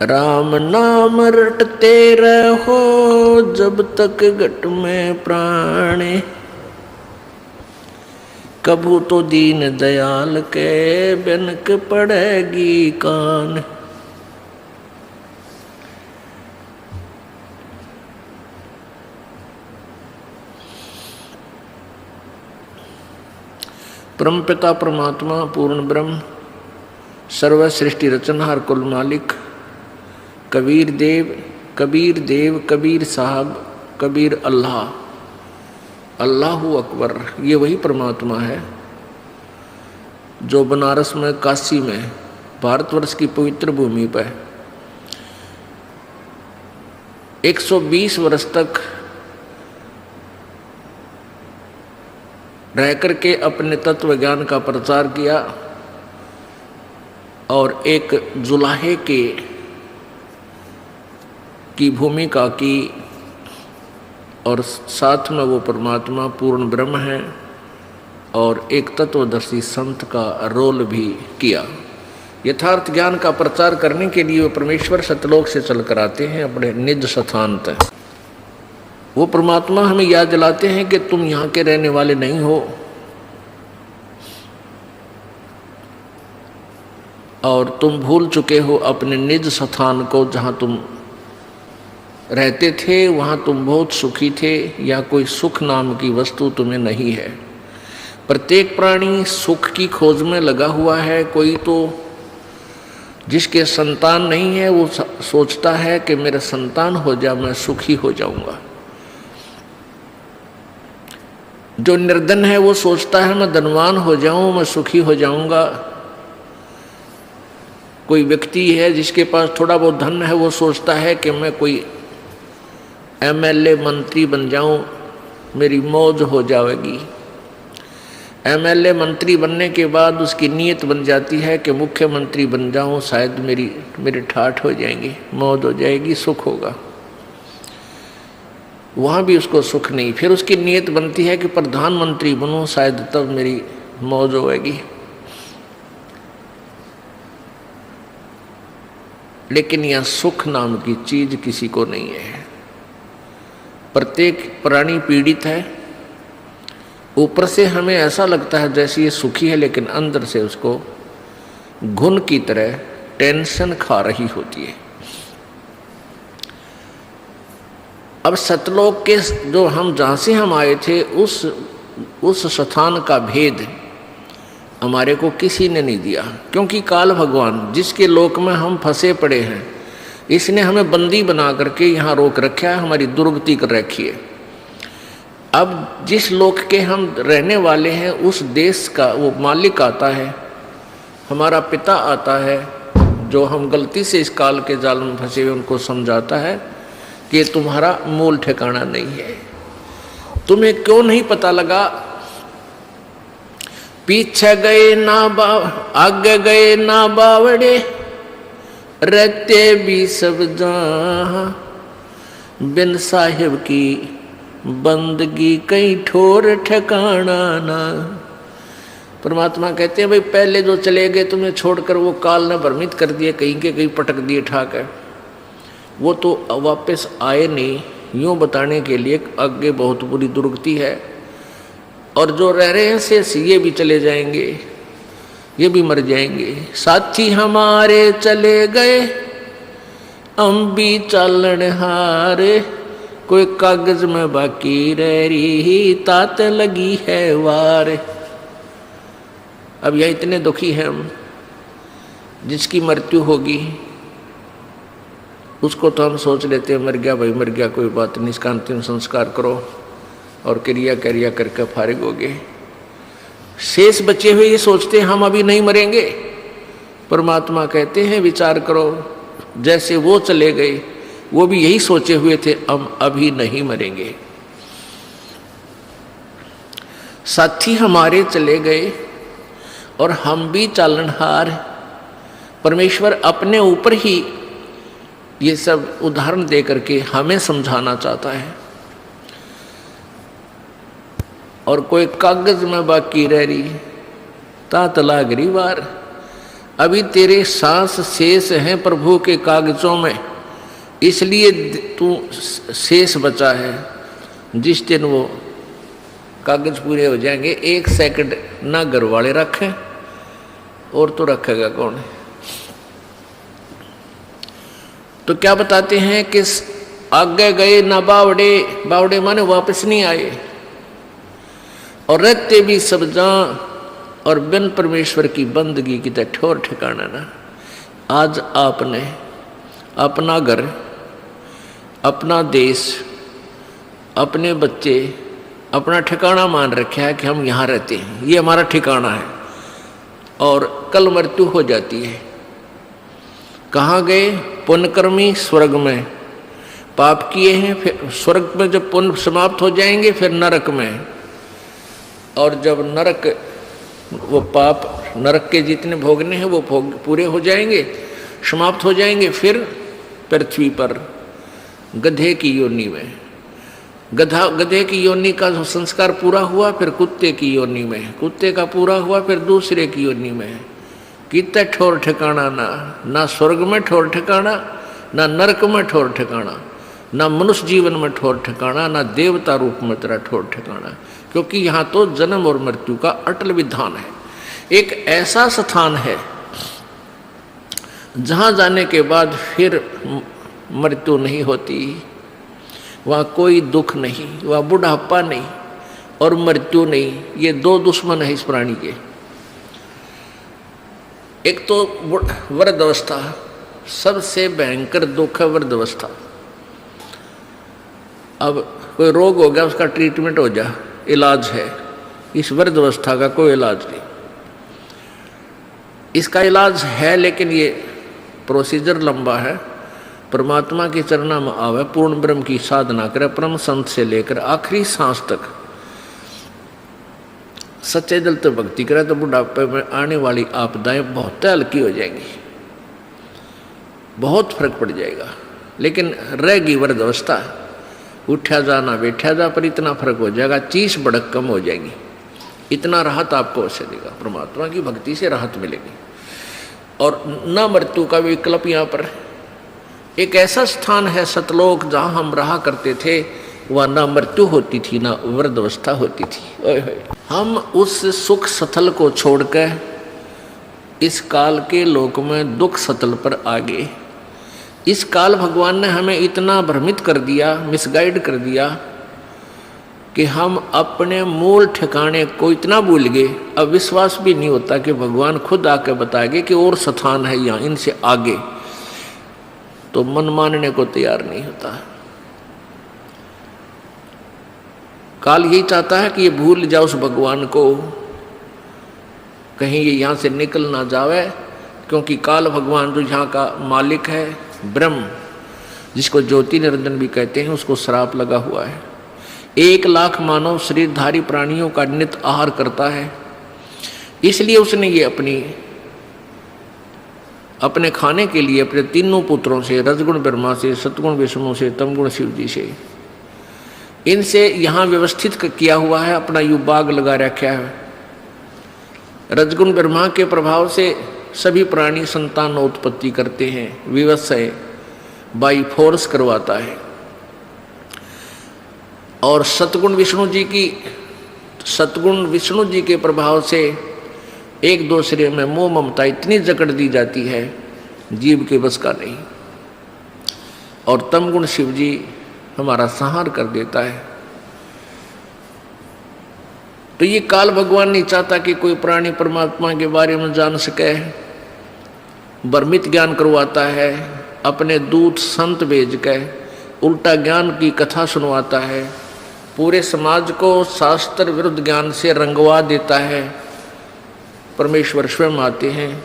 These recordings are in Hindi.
राम नाम रटते रहो जब तक घट में प्राणे, कभू तो दीन दयाल के बिनक पड़ेगी कान। परमपिता परमात्मा पूर्ण ब्रह्म सर्व सृष्टि रचनहार कुल मालिक कबीर देव कबीर साहब कबीर अल्लाह, अल्लाहु अकबर, ये वही परमात्मा है जो बनारस में काशी में भारतवर्ष की पवित्र भूमि पर 120 वर्ष तक रह करके अपने तत्व ज्ञान का प्रचार किया और एक जुलाहे की भूमिका की, और साथ में वो परमात्मा पूर्ण ब्रह्म है और एक तत्वदर्शी संत का रोल भी किया। यथार्थ ज्ञान का प्रचार करने के लिए वो परमेश्वर सतलोक से चल कर आते हैं अपने निज स्थान तक। वो परमात्मा हमें याद दिलाते हैं कि तुम यहाँ के रहने वाले नहीं हो और तुम भूल चुके हो अपने निज स्थान को, जहाँ तुम रहते थे वहाँ तुम बहुत सुखी थे, या कोई सुख नाम की वस्तु तुम्हें नहीं है। प्रत्येक प्राणी सुख की खोज में लगा हुआ है। कोई तो जिसके संतान नहीं है वो सोचता है कि मेरा संतान हो जाए मैं सुखी हो जाऊंगा। जो निर्धन है वो सोचता है मैं धनवान हो जाऊं मैं सुखी हो जाऊंगा। कोई व्यक्ति है जिसके पास थोड़ा बहुत धन है वो सोचता है कि मैं कोई एमएलए मंत्री बन जाऊं मेरी मौज हो जाएगी। एमएलए मंत्री बनने के बाद उसकी नीयत बन जाती है कि मुख्यमंत्री बन जाऊं शायद मेरे ठाठ हो जाएंगे, मौज हो जाएगी, सुख होगा। वहाँ भी उसको सुख नहीं। फिर उसकी नीयत बनती है कि प्रधानमंत्री बनूं शायद तब मेरी मौज होगी। लेकिन यह सुख नाम की चीज किसी को नहीं है। प्रत्येक प्राणी पीड़ित है। ऊपर से हमें ऐसा लगता है जैसे ये सुखी है, लेकिन अंदर से उसको घुन की तरह टेंशन खा रही होती है। अब सतलोक के जो हम जहाँ से हम आए थे उस स्थान का भेद हमारे को किसी ने नहीं दिया, क्योंकि काल भगवान जिसके लोक में हम फंसे पड़े हैं इसने हमें बंदी बना करके यहाँ रोक रखा है, हमारी दुर्गति कर रखी है। अब जिस लोक के हम रहने वाले हैं उस देश का वो मालिक आता है, हमारा पिता आता है, जो हम गलती से इस काल के जाल में फंसे हुए उनको समझाता है कि तुम्हारा मूल ठिकाना नहीं है। तुम्हें क्यों नहीं पता लगा? पीछे गए ना आगे गए ना बावड़े, रहते भी सब जहाँ, बिन साहिब की बंदगी कहीं ठोर ठिकाना ना। परमात्मा कहते हैं भाई पहले जो चले गए तुम्हें छोड़कर वो काल ने भ्रमित कर दिए, कहीं के कहीं पटक दिए ठाकर, वो तो वापस आए नहीं। यूँ बताने के लिए आगे बहुत बुरी दुर्गति है, और जो रह रहे हैं शेष ये भी चले जाएंगे, ये भी मर जाएंगे। साथी हमारे चले गए हम भी चालन हारे, कोई कागज में बाकी रह रही तात लगी है वार। अब यह इतने दुखी हैं हम, जिसकी मृत्यु होगी उसको तो हम सोच लेते हैं मर गया भाई मर गया, कोई बात नहीं, इसका अंतिम संस्कार करो और क्रिया करके फारिग हो गए। शेष बचे हुए ये सोचते हैं हम अभी नहीं मरेंगे। परमात्मा कहते हैं विचार करो, जैसे वो चले गए वो भी यही सोचे हुए थे हम अभी नहीं मरेंगे। साथी हमारे चले गए और हम भी चालनहार। परमेश्वर अपने ऊपर ही ये सब उदाहरण दे करके हमें समझाना चाहता है। और कोई कागज में बाकी रह रही तात लाग रही वार। अभी तेरे सांस शेष हैं प्रभु के कागजों में, इसलिए तू शेष बचा है। जिस दिन वो कागज पूरे हो जाएंगे, 1 सेकंड ना घर वाले रखें और तो रखेगा कौन है। तो क्या बताते हैं कि आगे गए ना बावड़े, बावड़े माने वापस नहीं आए, और रहते भी सब जान और बिन परमेश्वर की बंदगी की तो ठोर ठिकाना ना। आज आपने अपना घर, अपना देश, अपने बच्चे अपना ठिकाना मान रखा है कि हम यहाँ रहते हैं, ये हमारा ठिकाना है, और कल मृत्यु हो जाती है। कहाँ गए? पुण्यकर्मी स्वर्ग में, पाप किए हैं फिर स्वर्ग में जब पुण्य समाप्त हो जाएंगे फिर नरक में, और जब नरक वो पाप नरक के जितने भोगने हैं वो भोग पूरे हो जाएंगे, समाप्त हो जाएंगे, फिर पृथ्वी पर गधे की योनि में, गधे की योनि का संस्कार पूरा हुआ, फिर कुत्ते की योनि में, कुत्ते का पूरा हुआ, फिर दूसरे की योनि में। कितना ठोर ठिकाना ना स्वर्ग में ठोर ठिकाना, ना नरक में ठोर ठिकाना, ना मनुष्य जीवन में ठोर ठिकाना, ना देवता रूप में तेरा ठोर ठिकाना, क्योंकि यहाँ तो जन्म और मृत्यु का अटल विधान है। एक ऐसा स्थान है जहाँ जाने के बाद फिर मृत्यु नहीं होती, वहाँ कोई दुख नहीं, वहाँ बुढ़ापा नहीं और मृत्यु नहीं। ये 2 दुश्मन है इस प्राणी के। एक तो वृद्धावस्था, सबसे भयंकर दुख है वृद्धावस्था। अब कोई रोग हो गया, उसका ट्रीटमेंट हो जा, इलाज है। इस वृद्धावस्था का कोई इलाज नहीं। इसका इलाज है लेकिन ये प्रोसीजर लंबा है। परमात्मा के चरणों में आवे, पूर्ण ब्रह्म की साधना करे, परम संत से लेकर आखिरी सांस तक सच्चे दिल तो भक्ति करे, तो बुढ़ापे में आने वाली आपदाएं बहुत हल्की हो जाएंगी, बहुत फर्क पड़ जाएगा। लेकिन रहेगी वृद्धावस्था, उठा जा ना बैठा जा, पर इतना फर्क हो जाएगा, चीस भड़क कम हो जाएगी। इतना राहत आपको अवश्य देगा, परमात्मा की भक्ति से राहत मिलेगी। और न मृत्यु का विकल्प यहाँ पर एक ऐसा स्थान है सतलोक, जहाँ हम रहा करते थे, वह ना मृत्यु होती थी ना वृद्धावस्था होती थी। ओए होए, हम उस सुख सतल को छोड़कर इस काल के लोक में दुख सतल पर आ गए। इस काल भगवान ने हमें इतना भ्रमित कर दिया, मिसगाइड कर दिया कि हम अपने मूल ठिकाने को इतना भूल गए, अब विश्वास भी नहीं होता कि भगवान खुद आके बताएंगे कि और स्थान है यहाँ, इनसे आगे, तो मन मानने को तैयार नहीं होता। काल यही चाहता है कि ये भूल जाओ उस भगवान को, कहीं ये यहाँ से निकल ना जावे, क्योंकि काल भगवान जो यहाँ का मालिक है, ब्रह्म, जिसको ज्योति निरंजन भी कहते हैं, उसको श्राप लगा हुआ है। 1 लाख मानव शरीरधारी प्राणियों का नित्य आहार करता है, इसलिए उसने ये अपने खाने के लिए अपने 3 पुत्रों से, रजगुण ब्रह्मा से, सतगुण विष्णु से, तमगुण शिव जी से, इनसे यहाँ व्यवस्थित किया हुआ है, अपना युबाग लगा रखा है। रजगुण ब्रह्मा के प्रभाव से सभी प्राणी संतान उत्पत्ति करते हैं, विवस्वय बाई फोर्स करवाता है। और सतगुण विष्णु जी के प्रभाव से एक दूसरे में मोह ममता इतनी जकड़ दी जाती है, जीव के बस का नहीं। और तमगुण शिव जी हमारा संहार कर देता है। तो ये काल भगवान नहीं चाहता कि कोई प्राणी परमात्मा के बारे में जान सके, भ्रमित ज्ञान करवाता है, अपने दूत संत भेज के उल्टा ज्ञान की कथा सुनवाता है, पूरे समाज को शास्त्र विरुद्ध ज्ञान से रंगवा देता है। परमेश्वर स्वयं आते हैं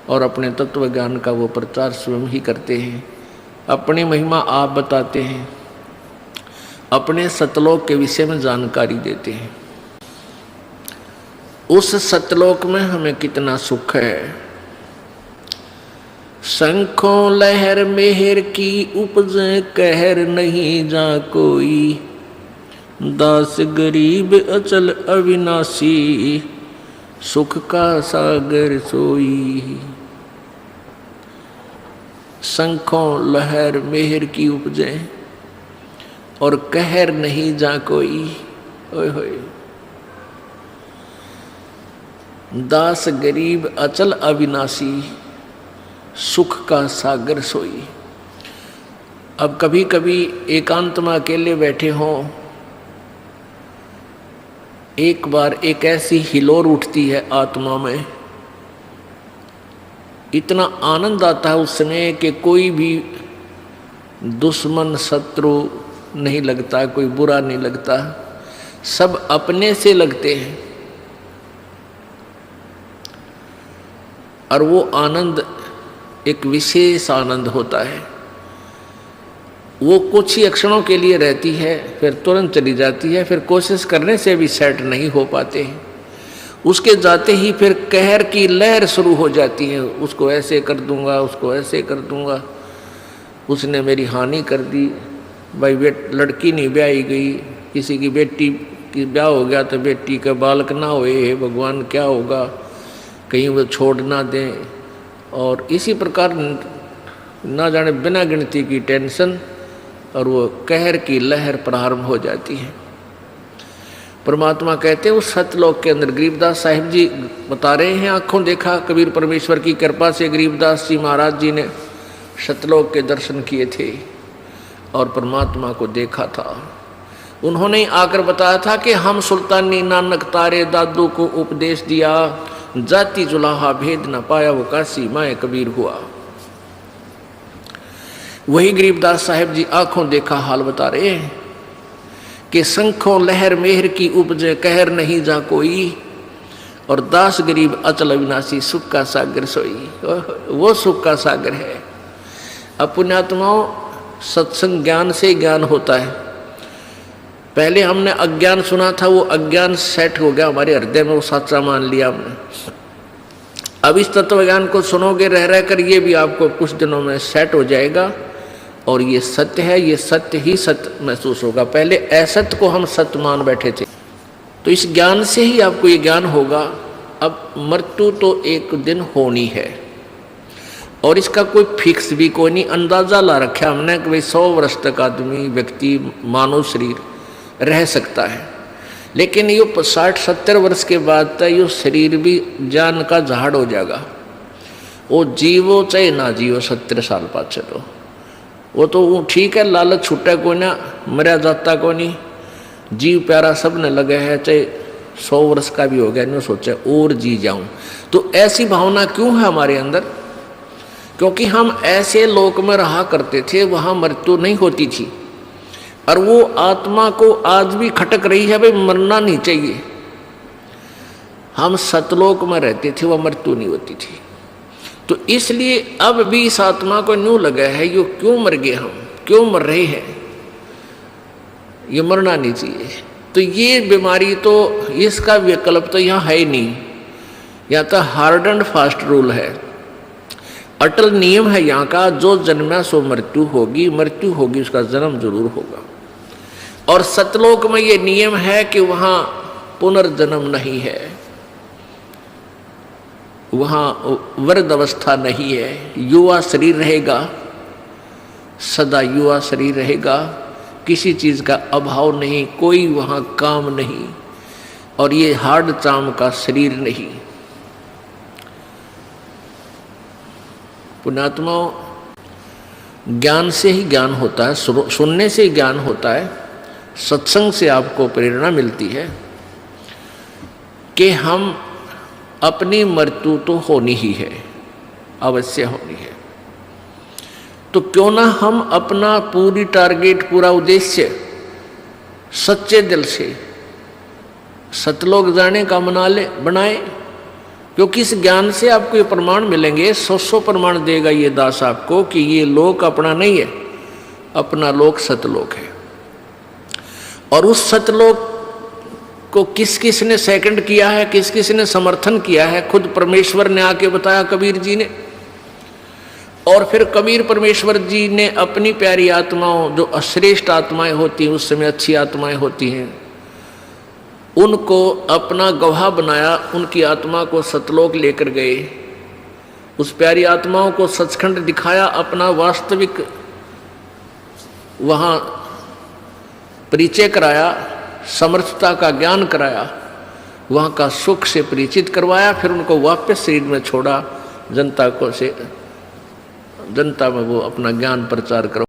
और अपने तत्व ज्ञान का वो प्रचार स्वयं ही करते हैं, अपनी महिमा आप बताते हैं, अपने सतलोक के विषय में जानकारी देते हैं। उस सतलोक में हमें कितना सुख है। शंखों लहर मेहर की उपज कहर नहीं जा कोई, दास गरीब अचल अविनाशी, सुख का सागर सोई। शंखों लहर मेहर की उपजे और कहर नहीं जा कोई। ओए होए। दास गरीब अचल अविनाशी, सुख का सागर सोई। अब कभी कभी एकांत में अकेले बैठे हों, एक बार एक ऐसी हिलोर उठती है आत्मा में, इतना आनंद आता है उस समय कि कोई भी दुश्मन शत्रु नहीं लगता, कोई बुरा नहीं लगता, सब अपने से लगते हैं। और वो आनंद एक विशेष आनंद होता है। वो कुछ ही क्षणों के लिए रहती है, फिर तुरंत चली जाती है, फिर कोशिश करने से भी सेट नहीं हो पाते हैं। उसके जाते ही फिर कहर की लहर शुरू हो जाती है, उसको ऐसे कर दूंगा, उसको ऐसे कर दूंगा, उसने मेरी हानि कर दी। भाई लड़की नहीं ब्याही गई, किसी की बेटी की ब्याह हो गया तो बेटी का बालक ना होए, भगवान क्या होगा, कहीं वो छोड़ ना दें। और इसी प्रकार ना जाने बिना गिनती की टेंशन और वो कहर की लहर प्रारंभ हो जाती है। परमात्मा कहते हैं उस सतलोक के अंदर, गरीबदास साहिब जी बता रहे हैं, आंखों देखा कबीर परमेश्वर की कृपा से गरीबदास जी महाराज जी ने सतलोक के दर्शन किए थे और परमात्मा को देखा था। उन्होंने आकर बताया था कि हम सुल्तानी नानक तारे दादू को उपदेश दिया, जाति जुलाहा भेद न पाया वो काशी माए कबीर हुआ। वही गरीबदास साहिब जी आंखों देखा हाल बता रहे हैं कि शंखों लहर मेहर की उपजे कहर नहीं जा कोई, और दास गरीब अचल अविनाशी सुख का सागर सोई। वो सुख का सागर है। अब पुण्यात्माओं, सत्संग ज्ञान से ज्ञान होता है। पहले हमने अज्ञान सुना था, वो अज्ञान सेट हो गया हमारे हृदय में, वो सच्चा मान लिया हमने। अब इस तत्व ज्ञान को सुनोगे रह रह कर, ये भी आपको कुछ दिनों में सेट हो जाएगा और ये सत्य है, ये सत्य ही सत्य महसूस होगा। पहले असत्य को हम सत्य मान बैठे थे, तो इस ज्ञान से ही आपको ये ज्ञान होगा। अब मृत्यु तो एक दिन होनी है और इसका कोई फिक्स भी कोई नहीं, अंदाजा ला रखा हमने कि भाई 100 वर्ष तक आदमी व्यक्ति मानव शरीर रह सकता है, लेकिन ये 60-70 वर्ष के बाद तक ये शरीर भी जान का झाड़ हो जाएगा। वो जीवो चाहे ना जीवो 70 साल पाछे, तो वो तो ठीक है, लालच छूटा कोई ना, मरा जाता कोई नहीं, जीव प्यारा सब ने लगे है, चाहे 100 वर्ष का भी हो गया, नहीं सोचा और जी जाऊं। तो ऐसी भावना क्यों है हमारे अंदर? क्योंकि हम ऐसे लोक में रहा करते थे, वहां मृत्यु नहीं होती थी, और वो आत्मा को आज भी खटक रही है, भाई मरना नहीं चाहिए। हम सतलोक में रहते थे, वह मृत्यु नहीं होती थी। तो इसलिए अब भी इस आत्मा को न्यू लगा है, यो क्यों मर गए, हम क्यों मर रहे हैं, ये मरना नहीं चाहिए। तो ये बीमारी तो, इसका विकल्प तो यहाँ है ही नहीं, यहाँ तो हार्ड एंड फास्ट रूल है, अटल नियम है यहाँ का, जो जन्मा सो मृत्यु होगी, मृत्यु होगी उसका जन्म जरूर होगा। और सतलोक में ये नियम है कि वहाँ पुनर्जन्म नहीं है, वहाँ वृद्ध अवस्था नहीं है, युवा शरीर रहेगा, सदा युवा शरीर रहेगा, किसी चीज़ का अभाव नहीं, कोई वहाँ काम नहीं, और ये हार्ड चाम का शरीर नहीं। पुण्यात्माओं, ज्ञान से ही ज्ञान होता है, सुनने से ही ज्ञान होता है, सत्संग से आपको प्रेरणा मिलती है कि हम अपनी मृत्यु तो होनी ही है, अवश्य होनी है। तो क्यों ना हम अपना पूरी टारगेट, पूरा उद्देश्य सच्चे दिल से सतलोक जाने का बनाए, क्योंकि इस ज्ञान से आपको ये प्रमाण मिलेंगे, 100 प्रमाण देगा ये दास आपको कि ये लोक अपना नहीं है, अपना लोक सतलोक है। और उस सतलोक को किस किस ने सेकंड किया है, किस किस ने समर्थन किया है, खुद परमेश्वर ने आके बताया कबीर जी ने। और फिर कबीर परमेश्वर जी ने अपनी प्यारी आत्माओं, जो अश्रेष्ठ आत्माएं होती हैं, उस समय अच्छी आत्माएं होती हैं, उनको अपना गवाह बनाया, उनकी आत्मा को सतलोक लेकर गए, उस प्यारी आत्माओं को सचखंड दिखाया, अपना वास्तविक वहाँ परिचय कराया, समर्थता का ज्ञान कराया, वहाँ का सुख से परिचित करवाया, फिर उनको वापस शरीर में छोड़ा, जनता में वो अपना ज्ञान प्रचार करो।